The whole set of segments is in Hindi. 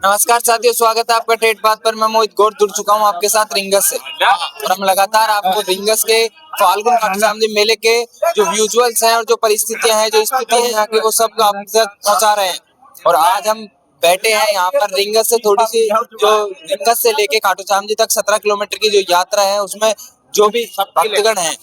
नमस्कार साथियों, स्वागत है आपका टेट बात पर। मैं मोहित गौर जुड़ चुका हूं आपके साथ रिंगस से और हम लगातार आपको रिंगस के फाल्गुन खाटू मेले के जो विजुअल्स हैं और जो परिस्थितियां हैं, जो स्थिति है यहाँ की, वो सब आप तक पहुंचा रहे हैं। और आज हम बैठे हैं यहाँ पर रिंगस से थोड़ी सी, जो रिंगस से लेके खाटू श्याम जी तक 17 किलोमीटर की जो यात्रा है, उसमें जो भी भक्तगण हैं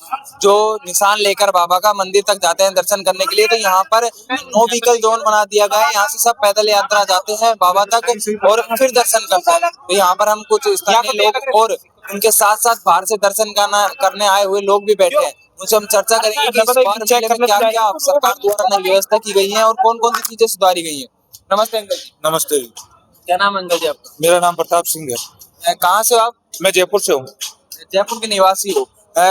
जो निशान लेकर बाबा का मंदिर तक जाते हैं दर्शन करने के लिए, तो यहाँ पर नो व्हीकल जोन बना दिया गया है। यहाँ से सब पैदल यात्रा जाते हैं बाबा तक और फिर दर्शन करते हैं। तो यहाँ पर हम कुछ स्थानीय लोग और उनके साथ साथ बाहर से दर्शन करने आए हुए लोग भी बैठे हैं। उनसे हम चर्चा करेंगे कि इस बार मेले में क्या क्या सरकार द्वारा नई व्यवस्था की गई है और कौन कौन सी चीजें सुधारी गई है। नमस्ते अंकल जी। नमस्ते। क्या नाम है अंकल जी आपका? मेरा नाम प्रताप सिंह है। कहाँ से हो आप? मैं जयपुर से हूँ। जयपुर के निवासी हो।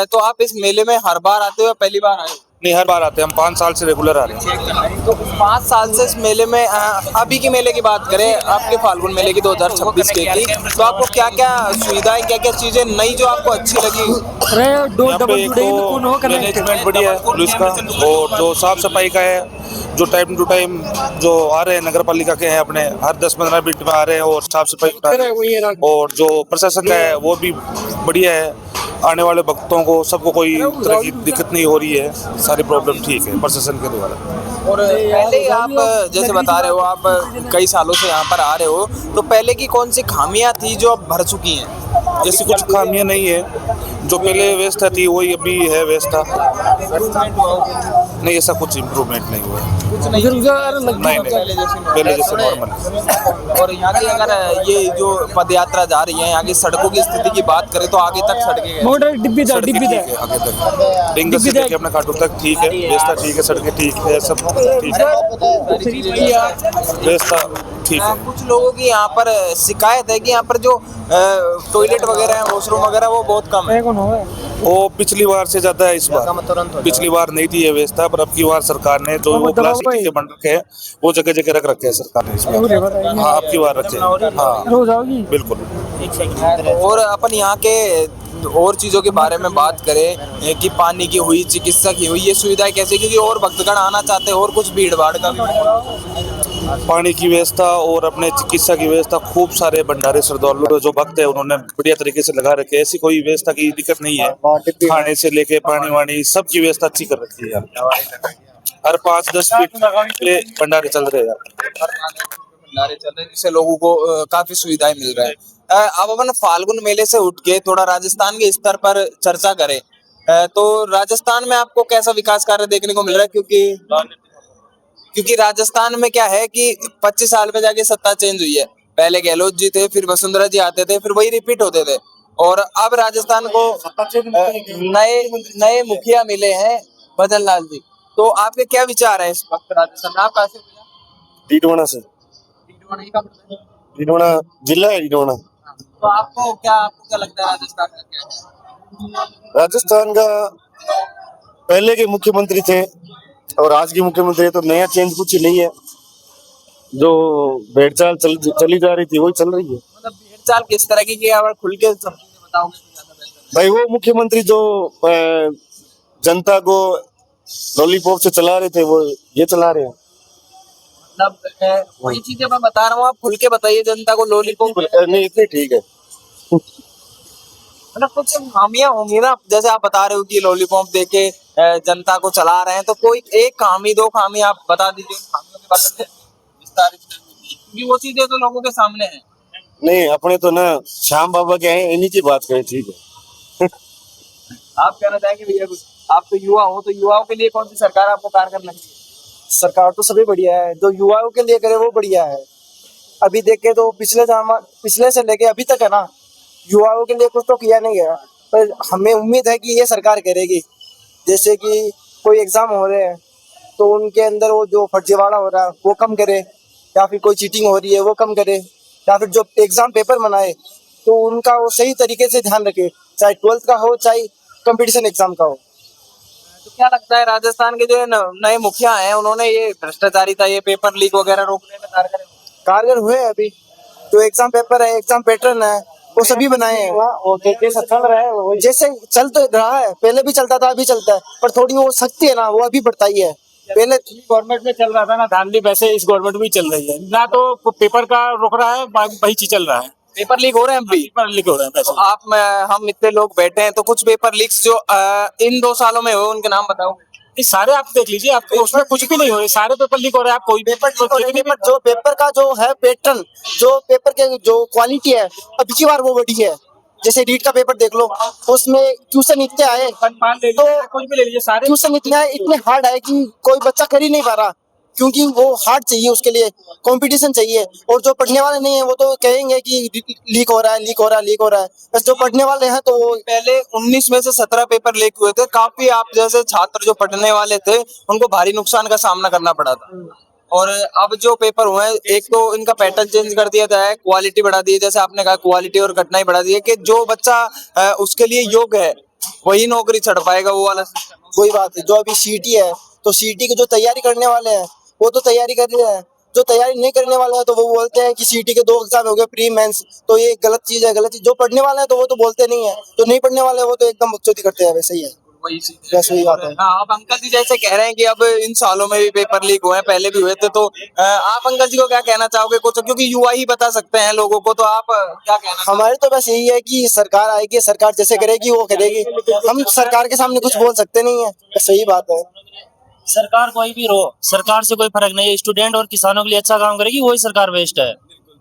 तो आप इस मेले में हर बार आते हो या पहली बार आए हो? नहीं, हर बार आते हैं हम, 5 साल से रेगुलर आ रहे हैं। तो 5 साल से इस मेले में, अभी के मेले की बात करें, आपके फाल्गुन मेले की 2026 की, तो आपको क्या क्या सुविधाएं, क्या क्या चीजें नई जो आपको अच्छी लगी? यहाँ पे एक तो मैनेजमेंट बढ़िया है पुलिस का, और जो साफ सफाई का है, जो टाइम टू टाइम जो आ रहे हैं नगर पालिका के हैं अपने, हर 10-15 मिनट में आ रहे हैं और साफ सफाई कर रहे हैं। और जो प्रशासन का है वो भी बढ़िया है। आने वाले भक्तों को सबको कोई तरह की दिक्कत नहीं हो रही है, सारी प्रॉब्लम ठीक है प्रशासन के द्वारा। और पहले ही आप जैसे बता रहे हो, आप कई सालों से यहाँ पर आ रहे हो, तो पहले की कौन सी खामियां थी जो अब भर चुकी हैं? जैसी कुछ खामियां नहीं है, जो पहले व्यवस्था थी वही अभी है व्यवस्था। नहीं, ऐसा कुछ इम्प्रूवमेंट नहीं हुआ है। कुछ नहीं, पहले जैसे नॉर्मल। और यहाँ की अगर ये जो पद यात्रा जा रही है, यहाँ की सड़कों की स्थिति की बात करें तो आगे तक सड़कें डिब्बी ठीक है, आगे तक रिंगस से लेके अपना खाटू तक ठीक है, व्यवस्था ठीक है, सड़कें ठीक है, सब ठीक है, व्यवस्था ठीक है। कुछ लोगों की यहाँ पर शिकायत है कि यहाँ पर जो टॉयलेट वगैरह है, वॉशरूम वगैरह, वो बहुत कम है। वो पिछली बार से ज्यादा है इस बार। पिछली बार नहीं थी ये व्यवस्था, पर अब की बार सरकार ने जो वो प्लास्टिक के बन रखे हैं वो जगह जगह रख रखे हैं सरकार ने इसमें। हाँ, अब की बार रखे हैं। हाँ बिल्कुल। और अपन यहाँ के और चीजों के बारे में बात करें कि पानी की हुई, चिकित्सा की हुई, ये सुविधाएं कैसे, क्योंकि और भक्तगण आना चाहते हैं और कुछ भीड़ भाड़ का भी। पानी की व्यवस्था और अपने चिकित्सा की व्यवस्था, खूब सारे भंडारे श्रद्धालु जो भक्त है उन्होंने बढ़िया तरीके से लगा रखे। ऐसी कोई व्यवस्था की दिक्कत नहीं है। खाने से लेके पानी वानी सब की व्यवस्था अच्छी कर रखी है यार। हर 5-10 मिनट पे भंडारे चल रहे हैं भंडारे चल रहे हैं, जिससे लोगों को काफी सुविधाएं मिल रहा है। अब अपन फाल्गुन मेले से उठ के थोड़ा राजस्थान के स्तर पर चर्चा करें, तो राजस्थान में आपको कैसा विकास कार्य देखने को मिल रहा है? क्योंकि राजस्थान में क्या है कि 25 साल में जाके सत्ता चेंज हुई है। पहले गहलोत जी थे, फिर वसुंधरा जी आते थे, फिर वही रिपीट होते थे। और अब राजस्थान को नए मुखिया मिले हैं, भजन लाल जी। तो आपके क्या विचार है इस वक्त राजस्थान में? आप कहाँ से? डीडवाना से। डीडवाना जिला है डीडवाना। तो आपको क्या लगता है राजस्थान का क्या है? राजस्थान का पहले के मुख्यमंत्री थे और आज की मुख्यमंत्री तो नया चेंज कुछ नहीं है। जो भेड़चाल चली जा रही थी वही चल रही है। मतलब भेड़चाल किस तरह की आप खुल के बताओगे भाई? वो मुख्यमंत्री जो जनता को लॉलीपॉप से चला रहे थे वो ये चला रहे हैं। मतलब वही चीजें मैं बता रहा हूँ, आप खुल के बताइए जनता को। लॉलीपॉप नहीं, इतनी ठीक है। मतलब कुछ खामियां होंगी ना, जैसे आप बता रहे हो कि लॉलीपॉप देके जनता को चला रहे हैं, तो कोई एक खामी, 2 खामी आप बता दीजिए खामियों के बारे में विस्तारित, क्योंकि वो चीजें तो लोगों के सामने हैं। नहीं, अपने तो ना श्याम बाबा के हैं, इन्हीं की बात करें, ठीक है। आप कहना चाहेंगे भैया कुछ? आप तो युवा हो, तो युवाओं के लिए कौन सी सरकार आपको कार्य करना चाहिए? सरकार तो सभी बढ़िया है, जो युवाओं के लिए करे वो बढ़िया है। अभी देखे तो पिछले से लेके अभी तक है ना, युवाओं के लिए कुछ तो किया नहीं गया, पर हमें उम्मीद है कि ये सरकार करेगी। जैसे कि कोई एग्जाम हो रहे हैं तो उनके अंदर वो जो फर्जीवाड़ा हो रहा है वो कम करे, या फिर कोई चीटिंग हो रही है वो कम करे, या फिर जो एग्जाम पेपर बनाए तो उनका वो सही तरीके से ध्यान रखे, चाहे 12th का हो चाहे कंपटीशन एग्जाम का हो। तो क्या लगता है राजस्थान के जो नए मुखिया हैं, उन्होंने ये भ्रष्टाचारिता, ये पेपर लीक वगैरह रोकने में कारगर हुए? अभी जो एग्जाम पेपर है, एग्जाम पैटर्न है, वो सभी बनाए हैं। वो जैसा चल रहा है वो जैसे चल तो रहा है, पहले भी चलता था, अभी चलता है, पर थोड़ी वो सख्ती है ना, वो अभी बढ़ताई है। पहले गवर्नमेंट में चल रहा था ना धांधली, वैसे इस गवर्नमेंट में भी चल रही है ना। तो पेपर का रुक रहा है, वही चीज चल रहा है। पेपर लीक हो रहे हैं अभी। पेपर लीक हो रहे हैं वैसे। तो हम इतने लोग बैठे हैं तो कुछ पेपर लीक्स जो इन 2 सालों में हुए उनके नाम बताओ। ये सारे आप देख लीजिए, आपको उसमें कुछ भी नहीं हो रहा है, सारे पेपर लीक हो रहे हैं। आप कोई पेपर जो पेपर का जो है पैटर्न, जो पेपर के जो क्वालिटी है, अब पिछली बार वो बढ़ी है। जैसे रीट का पेपर देख लो, उसमें क्वेश्चन इतने आए, तो कुछ भी ले लीजिए, सारे क्वेश्चन इतने आए, इतने हार्ड आए कि कोई बच्चा कर ही नहीं पा रहा, क्योंकि वो हार्ड चाहिए, उसके लिए कंपटीशन चाहिए। और जो पढ़ने वाले नहीं है वो तो कहेंगे कि लीक हो रहा है, लीक हो रहा है, लीक हो रहा है। बस जो पढ़ने वाले हैं तो वो पहले 19 में से 17 पेपर लीक हुए थे। काफी आप जैसे छात्र जो पढ़ने वाले थे उनको भारी नुकसान का सामना करना पड़ा था। और अब जो पेपर हुए हैं, एक तो इनका पैटर्न चेंज कर दिया था, क्वालिटी बढ़ा दी है, जैसे आपने कहा क्वालिटी और कठिनाई बढ़ा दी है कि जो बच्चा उसके लिए योग्य है वही नौकरी चढ़ पाएगा, वो वाला सिस्टम। वही बात है। जो अभी सीटी है, तो सीटी की जो तैयारी करने वाले हैं वो तो तैयारी कर रहे हैं, जो तैयारी नहीं करने वाले हैं तो वो बोलते हैं कि सीटी के 2 एग्जाम हो गए प्री मेंस, तो ये गलत चीज है, गलत चीज। जो पढ़ने वाले हैं तो वो तो बोलते नहीं है, जो नहीं पढ़ने वाले हैं वो तो एकदम बकचोदी करते हैं। वैसे ही है, वैसे ही बात है। हाँ, अब अंकल जी जैसे कह रहे हैं कि अब इन सालों में भी पेपर लीक हुए हैं, पहले भी हुए थे, तो आप अंकल जी को क्या कहना चाहोगे कुछ, क्योंकि युवा ही बता सकते हैं लोगों को, तो आप क्या कहना? हमारे तो बस यही है कि सरकार आएगी, सरकार जैसे करेगी वो करेगी, हम सरकार के सामने कुछ बोल सकते नहीं है। बस सही बात है। सरकार कोई भी रहो, सरकार से कोई फर्क नहीं है। स्टूडेंट और किसानों के लिए अच्छा काम करेगी, वही सरकार बेस्ट है।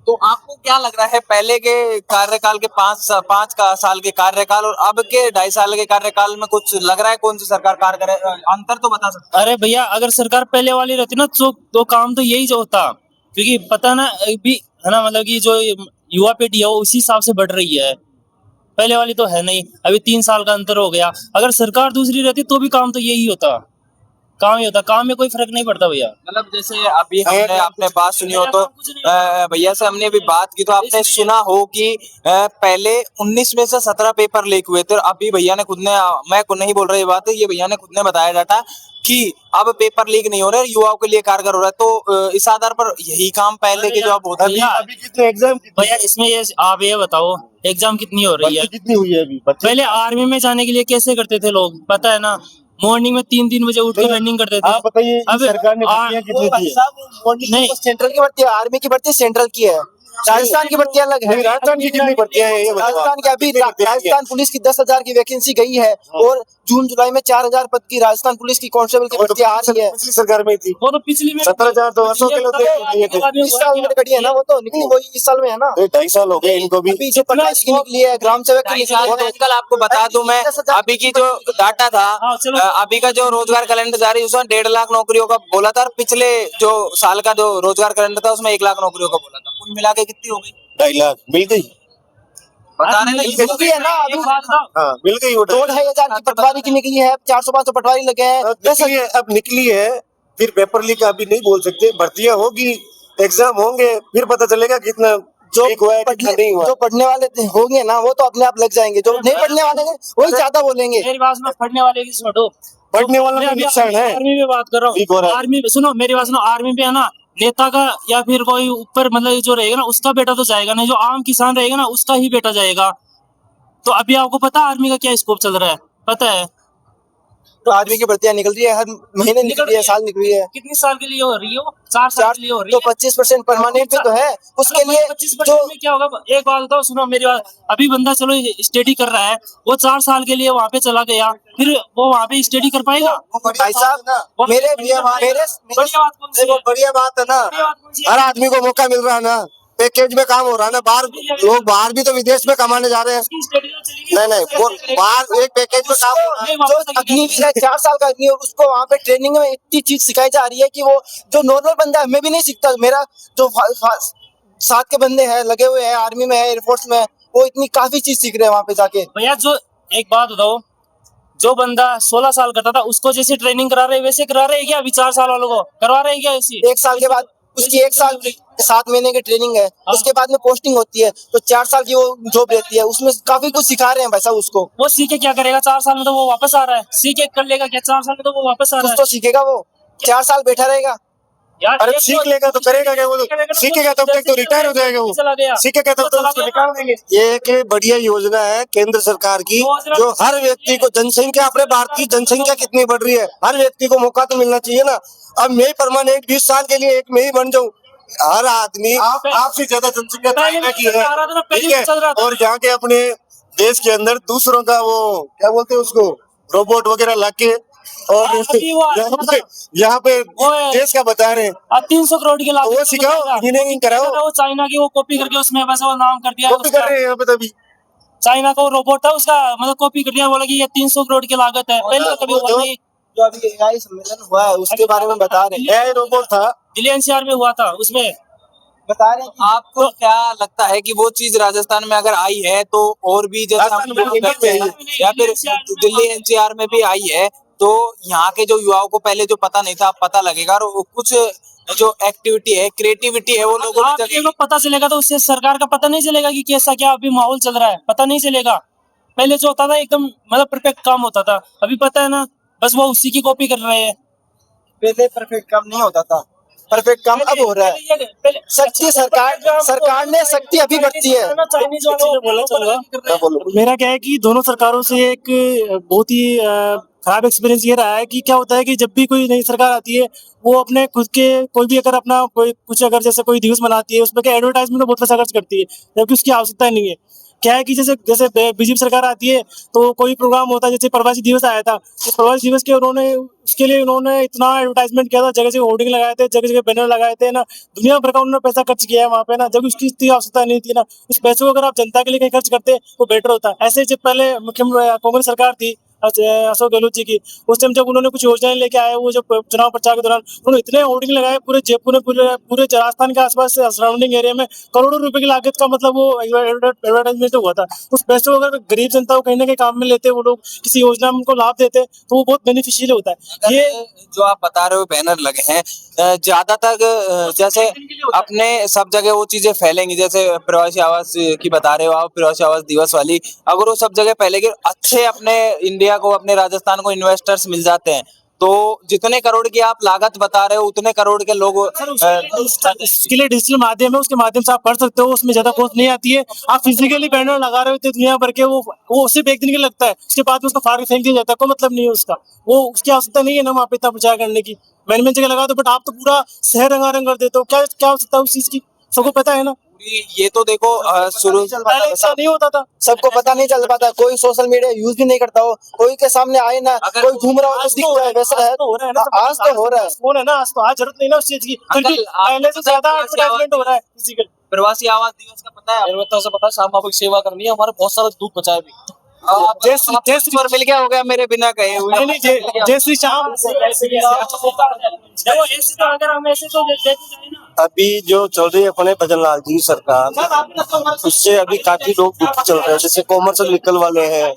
तो आपको क्या लग रहा है पहले के कार्यकाल के 5 का साल के कार्यकाल और अब के 2.5 साल के कार्यकाल में कुछ लग रहा है कौन सी सरकार कार्य करे? अंतर तो बता सकते अरे भैया, अगर सरकार पहले वाली रहती ना तो काम तो यही जो होता, क्योंकि पता ना अभी है ना, मतलब कि जो युवा पीढ़ी है वो उसी हिसाब से बढ़ रही है। पहले वाली तो है नहीं, अभी 3 साल का अंतर हो गया। अगर सरकार दूसरी रहती तो भी काम तो यही होता, काम ही होता, काम में कोई फर्क नहीं पड़ता भैया। मतलब जैसे अभी हमने आपने बात सुनी हो तो भैया से हमने अभी बात की तो आपने सुना हो कि पहले 19 में से 17 पेपर लीक हुए थे, और अभी भैया ने खुद ने, मैं खुद नहीं बोल रहा ये बात है, ये भैया ने खुद ने बताया डाटा कि अब पेपर लीक नहीं हो रहे, युवाओं के लिए कारगर हो रहा है। तो इस आधार पर यही काम पहले के जो अब होता है। अभी कितने एग्जाम भैया इसमें ये आप ये बताओ, एग्जाम कितनी हो रही है? कितनी हुई है अभी? पहले आर्मी में जाने के लिए कैसे करते थे लोग, पता है ना? मॉर्निंग में 3-3 बजे उठ के रनिंग करते थे। आप बताइए सरकार ने भर्तियां कितनी दी है? नहीं, सेंट्रल की भर्ती है, आर्मी की भर्ती सेंट्रल की है, राजस्थान की भर्ती अलग है। राजस्थान की कितनी भर्तियां हैं ये बताओ? राजस्थान की अभी राजस्थान पुलिस की 10,000 की वैकेंसी गई है, और जून जुलाई में 4,000 पद की राजस्थान पुलिस की कांस्टेबल की भर्ती आ रही है। पिछली सरकार में थी, वो तो पिछली में 17,000 तो वर्षों के लिए इस साल में कड़ी है ना, वो तो निकली वही इस साल में है ना। 2.5 साल हो गए इनको भी। अभी जो 25 की निकली है, ग्राम सेवक की निकली है। अंकल आपको बता दूं मैं, अभी की जो डाटा था, अभी का जो रोजगार कैलेंडर जारी उसमें 1.5 लाख नौकरियों का बोला था, और पिछले जो साल का जो रोजगार कैलेंडर था उसमें 1 लाख नौकरियों का बोला था। कुल मिला के कितनी हो गई? 2.5 लाख मिल गई। बता रहे मिल गई है ना अभी, हाँ मिल गई। 2,500 की पटवारी की निकली है, 400-500 पटवारी लगे हैं। निकली है, अब निकली है, फिर पेपर लीक अभी नहीं बोल सकते। भर्तियां होगी, एग्जाम होंगे, फिर पता चलेगा कितना जो लीक हुआ है कितना नहीं हुआ। जो पढ़ने वाले होंगे ना वो तो अपने आप लग जाएंगे, जो नहीं पढ़ने वाले हैं वही ज्यादा बोलेंगे। मेरी बात सुनो, पढ़ने वाले की छोड़ो, पढ़ने वालों का नुकसान है। आर्मी में बात कर लीक हो रहा रहा हूँ, है। आर्मी सुनो मेरी बात सुनो, आर्मी पे है ना नेता का या फिर कोई ऊपर मतलब जो रहेगा ना उसका बेटा तो जाएगा नहीं, जो आम किसान रहेगा ना उसका ही बेटा जाएगा। तो अभी आपको पता है आर्मी का क्या स्कोप चल रहा है, पता है? तो आर्मी की भर्तियां निकल रही है, हर महीने निकल रही है, साल निकल रही है। कितनी साल के लिए हो रही है वो? 4 साल के लिए हो रही तो है। 25% परमानेंट पे तो है उसके लिए। 25% में क्या होगा? एक बात बताओ, सुनो मेरी बात। अभी बंदा चलो स्टडी कर रहा है, वो 4 साल के लिए वहाँ पे चला गया, फिर वो वहाँ पे स्टडी कर पाएगा? भाई साहब मेरे बढ़िया बात कौन सी है? बढ़िया बात है ना, बढ़िया बात कौन सी है? हर आदमी को मौका मिल रहा है ना, पैकेज में काम हो रहा है ना। बाहर लोग, बाहर भी तो विदेश में कमाने जा रहे हैं। उसकी स्टडी तो चली गई। नहीं वो बाहर एक पैकेज में काम हो रहा है। जो अग्निवीर है 4 साल का अग्निवीर, उसको वहाँ पे ट्रेनिंग में इतनी चीज सिखाई जा रही है कि वो जो नॉर्मल बंदा है, मैं भी नहीं सीखता, मेरा जो साथ के बंदे हैं लगे हुए हैं आर्मी में है, एयरफोर्स में, वो इतनी काफी चीज सीख रहे हैं वहाँ पे जाके। भैया जो एक बात बताओ, जो बंदा 16 साल करता था उसको जैसे ट्रेनिंग करा रहे वैसे करा रहे हैं क्या? अभी 4 साल वालों को करवा रहे हैं क्या ऐसी? 1 साल के बाद उसकी 1 साल 7 महीने की ट्रेनिंग है, उसके बाद में पोस्टिंग होती है, तो 4 साल की वो जॉब रहती है, उसमें काफी कुछ सिखा रहे हैं भाई साहब उसको। वो सीखे क्या करेगा? 4 साल में तो वो वापस आ रहा है, सीखे कर लेगा क्या? 4 साल में तो वो वापस आ रहा कुछ है। तो सीखेगा वो, 4 साल बैठा रहेगा। यार, अरे एक सीख तो- लेगा तो करेगा क्या? वो तो सीखेगा तब तक तो रिटायर हो जाएगा, चला गया। वो सीखेगा तब तक उसको निकाल देंगे। ये एक बढ़िया योजना है केंद्र सरकार की, जो हर व्यक्ति को, जनसंख्या, अपने भारत की जनसंख्या कितनी बढ़ रही है, हर व्यक्ति को मौका तो मिलना चाहिए ना। अब मैं परमानेंट 20 साल के लिए एक में ही बन जाऊं, हर आदमी, आपसे ज्यादा जनसंख्या चाइना की है, ठीक है, और यहाँ के अपने देश के अंदर दूसरों का वो क्या बोलते हैं उसको, रोबोट वगैरह लाके, और यहाँ पे देश का बता रहे हैं। 300 करोड़ की लागत वो सिखाओ, इंजीनियरिंग कराओ। वो चाइना की वो कॉपी करके उसमें बस वो नाम कर दिया, कॉपी कर रहे हैं यहाँ पे तभी। चाइना का वो रोबोट था उसका, मतलब कॉपी कर दिया, बोला कि ये 300 करोड़ की लागत है। पहले तो कभी हुआ नहीं। जो अभी एआई सम्मेलन हुआ है उसके बारे में बता रहे हैं। एआई रोबोट था, दिल्ली एनसीआर में हुआ था, उसमें बता रहे हैं कि आपको क्या लगता है कि वो चीज राजस्थान में अगर आई है तो और भी जैसे हम राजस्थान में लोग कहते हैं, या फिर दिल्ली एनसीआर में भी आई है, तो यहाँ के जो युवाओं को पहले जो पता नहीं था अब पता लगेगा, और वो कुछ जो एक्टिविटी है, क्रिएटिविटी है, वो लोगों आप ने लोग पता चलेगा तो उससे सरकार का पता नहीं चलेगा कि कैसा क्या अभी माहौल चल रहा है, पता नहीं चलेगा। पहले जो होता था एकदम मतलब परफेक्ट काम होता था, अभी पता है ना, बस वो उसी की कॉपी कर रहे हैं। पहले परफेक्ट काम नहीं होता था, परफेक्ट काम अब हो रहा है। शक्ति सरकार ने शक्ति अभी बढ़ती है। चाइनीज वालों मेरा क्या है कि दोनों सरकारों से एक बहुत ही खराब एक्सपीरियंस ये रहा है कि क्या होता है कि जब भी कोई नई सरकार आती है, वो अपने खुद के कोई भी अगर अपना कोई कुछ अगर जैसे कोई दिवस मनाती है, उसमें क्या एडवर्टाइजमेंट में बहुत पैसा खर्च करती है, जबकि उसकी आवश्यकता नहीं है। क्या है कि जैसे जैसे बीजेपी सरकार आती है तो कोई प्रोग्राम होता है, जैसे प्रवासी दिवस आया था, तो प्रवासी दिवस के उन्होंने उसके लिए उन्होंने इतना एडवर्टाइजमेंट किया था, जगह जगह होर्डिंग लगाए थे, जगह जगह बैनर लगाए थे ना, दुनिया भर का उन्होंने पैसा खर्च किया है वहाँ पे ना, जब उसकी इतनी आवश्यकता नहीं थी ना। उस पैसे को अगर आप जनता के लिए कहीं खर्च करते तो बेटर होता। ऐसे जब पहले मुख्यमंत्री कांग्रेस सरकार थी अशोक गहलोत जी की, उस टाइम जब उन्होंने कुछ योजनाएं लेके आए, वो जब चुनाव प्रचार के दौरान उन्होंने इतने होर्डिंग लगाए पूरे जयपुर में, पूरे राजस्थान के आसपास सराउंडिंग एरिया में, करोड़ों रुपए की लागत का मतलब वो एडवर्टाइजमेंट हुआ था। उस पैसे को अगर गरीब जनता को कहीं ना कहीं काम में लेते, वो लोग किसी योजना में उनको लाभ देते, तो वो बहुत बेनिफिशियल होता है। ये जो आप बता रहे हो बैनर लगे हैं, ज्यादातर जैसे अपने सब जगह वो चीजें फैलेंगी, जैसे प्रवासी आवास की बता रहे हो आप, प्रवासी आवास दिवस वाली, अगर वो सब जगह फैलेगी, अच्छे अपने इंडिया को, अपने राजस्थान को इन्वेस्टर्स मिल जाते हैं, तो जितने करोड़ की आप लागत बता रहे हो उतने करोड़ के लोग इसके लिए डिजिटल माध्यम है, उसके माध्यम से आप कर सकते हो, उसमें ज्यादा कॉस्ट नहीं आती है। आप फिजिकली बैनर लगा रहे होते दुनिया भर के, वो सिर्फ एक दिन के लगता है, उसके बाद में उसको फाड़ के फेंक दिया जाता है, कोई मतलब नहीं है उसका, वो उसकी आवश्यकता नहीं है ना वहाँ पे इतना प्रचार करने की। मैंने जगह लगा दो, बट आप तो पूरा शहर रंगारंग कर देते हो, क्या क्या आवश्यकता है उस चीज की, सबको पता है ना। ये तो देखो शुरू पहले ऐसा नहीं होता था, सबको पता नहीं चल पाता, कोई सोशल मीडिया यूज भी नहीं करता हो, कोई के सामने आए ना, कोई घूम रहा हो तो दिखता है, वैसा है। हो रहा है ना, आज तो हो रहा है, फोन है ना, आज तो आज जरूरत नहीं ना उस चीज की, फिर भी पहले से ज्यादा एडवर्टाइजमेंट हो रहा है फिजिकल। प्रवासी आवास दिवस का पता है? पता है, शाम को सेवा करनी है, हमारे बहुत सारा दूध बचा है भी। जय श्री पर मिल गया हो गया मेरे बिना कहे हुए। नहीं, जय श्री श्याम। अभी जो चल रही है अपने भजन लाल जी की सरकार, उससे अभी काफी लोग दुखी चल रहे हैं, जैसे कॉमर्शियल व्हीकल वाले हैं,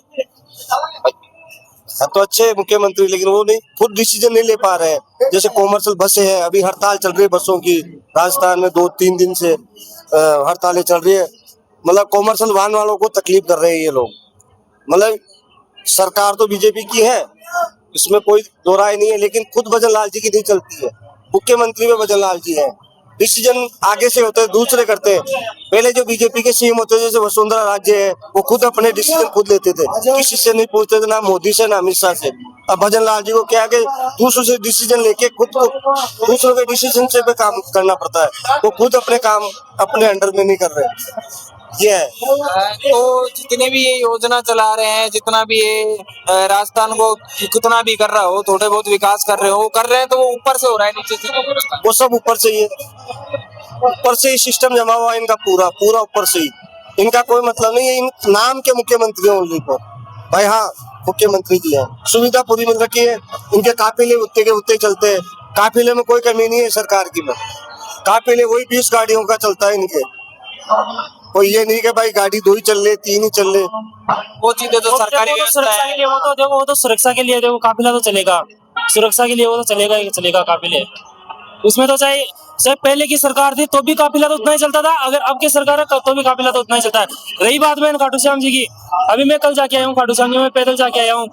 तो अच्छे मुख्यमंत्री, लेकिन वो नहीं खुद डिसीजन नहीं ले पा रहे हैं। जैसे कॉमर्शियल बसें हैं, अभी हड़ताल चल रही है बसों की, राजस्थान में 2-3 दिन से हड़तालें चल रही है, मतलब कॉमर्शियल वाहन वालों को तकलीफ कर रहे हैं ये लोग। मतलब सरकार तो बीजेपी की है, इसमें कोई दो राय नहीं है, लेकिन खुद भजन लाल जी की नहीं चलती है, मुख्यमंत्री में भजन लाल जी है, डिसीजन आगे से होते हैं, दूसरे करते हैं। पहले जो बीजेपी के सीएम होते थे, जैसे वसुंधरा राजे है, वो खुद अपने डिसीजन खुद लेते थे, किसी से नहीं पूछते थे, ना मोदी से ना अमित शाह से। अब भजन लाल जी को क्या है, दूसरों से डिसीजन लेके खुद को दूसरों के डिसीजन से पे काम करना पड़ता है, वो खुद अपने काम अपने अंडर में नहीं कर रहे। ये है तो जितने भी ये योजना चला रहे हैं, जितना भी ये राजस्थान को कितना भी कर रहा हो, थोड़े बहुत विकास कर रहे हो, कर रहे हैं, तो वो ऊपर से हो रहा है, नीचे से वो सब ऊपर से ही है, ऊपर से ही सिस्टम जमा हुआ है इनका, पूरा पूरा ऊपर से ही। इनका कोई मतलब नहीं है, इन नाम के मुख्यमंत्री हैं ओनली पर, भाई हाँ मुख्यमंत्री जी हैं, सुविधा पूरी मिल रखी है, इनके काफिले उत्ते के उत्ते चलते हैं, काफिले में कोई कमी नहीं है सरकार की में, काफिले वही 20 गाड़ियों का चलता है इनके, और ये नहीं कि भाई गाड़ी 2 ही चल ले 3 ही चल ले। वो चीजें तो सरकारी व्यवस्था है। वो तो सुरक्षा के लिए देखो, काफिला तो चलेगा, सुरक्षा के लिए वो तो चलेगा ही चलेगा काफिले, उसमें तो चाहे पहले की सरकार थी तो भी काफिला तो उतना ही चलता था, अगर अब की सरकार है तो भी काफिला तो उतना ही चलता है। रही बात में खाटू श्याम जी की, अभी मैं कल जाके आया हूँ खाटू श्याम जी में, पैदल जाके आया हूँ,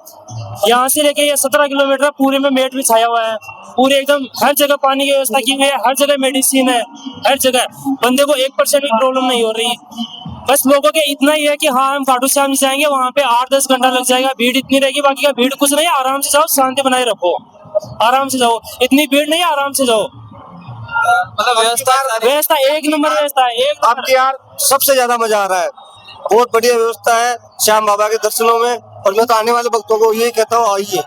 यहाँ से लेके ये 17 किलोमीटर पूरे में मेट भी छाया हुआ है, पूरे एकदम हर जगह पानी की व्यवस्था की हुई है, हर जगह मेडिसिन है, हर जगह बंदे को 1% भी प्रॉब्लम नहीं हो रही। बस लोगों के इतना ही है कि हाँ हम खाटू श्याम जी जाएंगे, वहाँ पे 8-10 घंटा लग जाएगा, भीड़ इतनी रहेगी, बाकी का भीड़ कुछ नहीं, आराम से जाओ, शांति बनाए रखो, आराम से जाओ, इतनी भीड़ नहीं, आराम से जाओ। मतलब व्यवस्था एक नंबर व्यवस्था है, एक नंबर। आपके यार सबसे ज्यादा मजा आ रहा है, बहुत बढ़िया व्यवस्था है श्याम बाबा के दर्शनों में। और मैं तो आने वाले भक्तों को यही कहता हूँ, आइए,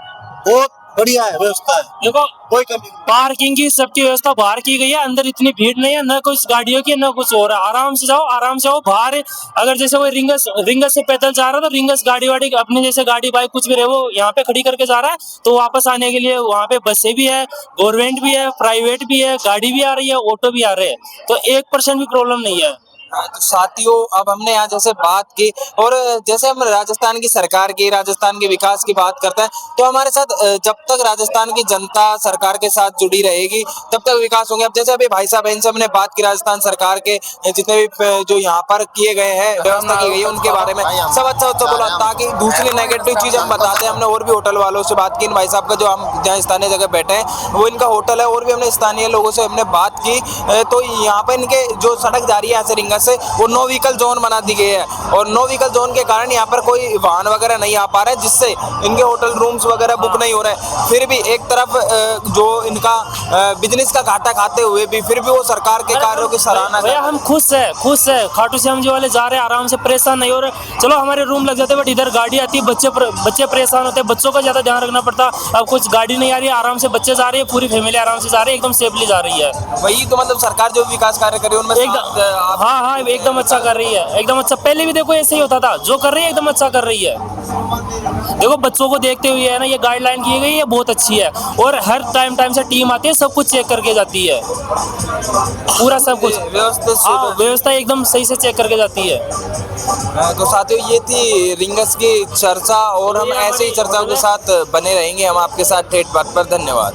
बहुत बढ़िया है व्यवस्था है, देखो कोई कमी नहीं। पार्किंग की सबकी व्यवस्था बाहर की गई है, अंदर इतनी भीड़ नहीं है, न कुछ गाड़ियों की न कुछ हो रहा है, आराम से जाओ, आराम से आओ। बाहर अगर जैसे कोई रिंगस से पैदल जा रहा है तो रिंगस गाड़ी वाड़ी अपने जैसे गाड़ी बाइक कुछ भी रहे वो यहाँ पे खड़ी करके जा रहा है, तो वापस आने के लिए वहाँ पे बसें भी है, गवर्नमेंट भी है, प्राइवेट भी है, गाड़ी भी आ रही है, ऑटो भी आ रहे हैं, तो 1% भी प्रॉब्लम नहीं है। तो साथियों, अब हमने यहाँ जैसे बात की, और जैसे हम राजस्थान की सरकार की, राजस्थान के विकास की बात करते हैं, तो हमारे साथ जब तक राजस्थान की जनता सरकार के साथ जुड़ी रहेगी तब तक विकास होंगे। अब जैसे अभी भाई साहब इनसे हमने बात की राजस्थान सरकार के जितने भी जो यहाँ पर किए गए हैं, व्यवस्था की गई है, उनके बारे में सब अच्छा बोला, ताकि दूसरी नेगेटिव चीज हम बताते हैं। हमने और भी होटल वालों से बात की, इन भाई साहब का जो हम जहाँ स्थानीय जगह बैठे हैं वो इनका होटल है, और भी हमने स्थानीय लोगों से हमने बात की, तो यहाँ पर इनके जो सड़क जा रही है यहाँ से रिंगस से, वो नो व्हीकल जोन बना दी गई है, और नो व्हीकल जोन के कारण यहाँ पर कोई वाहन वगैरह नहीं आ पा रहे, जिससे इनके होटल रूम्स वगैरह बुक नहीं हो रहे। फिर भी एक तरफ जो इनका बिजनेस का घाटा खाते हुए भी फिर भी वो सरकार के कार्यों की सराहना कर रहे हैं। हम खुश है, खाटू श्याम जी वाले जा रहे हैं आराम से, परेशान नहीं हो रहे। चलो हमारे रूम लग जाते, बट इधर गाड़ी आती है, बच्चे परेशान होते हैं, बच्चों का ज्यादा ध्यान रखना पड़ता। अब कुछ गाड़ी नहीं आ रही है, आराम से बच्चे जा रहे हैं, पूरी फैमिली आराम से जा रही है, एकदम सेफली जा रही है। वही तो मतलब सरकार जो विकास कार्य कर रही है उनमें एकदम हाँ एकदम अच्छा कर रही है, एकदम अच्छा। पहले भी देखो ऐसे ही होता था, जो कर रही है एकदम अच्छा कर रही है। देखो बच्चों को देखते हुए है ना, ये गाइडलाइन की गई है, बहुत अच्छी है, और हर टाइम से टीम आती है, सब कुछ चेक करके जाती है, पूरा सब कुछ व्यवस्था एकदम सही से चेक करके जाती है। तो साथियों, ये थी रिंगस की चर्चा, और हम ऐसे ही चर्चाओं के साथ बने रहेंगे, हम आपके साथ ठेठ बात पर। धन्यवाद।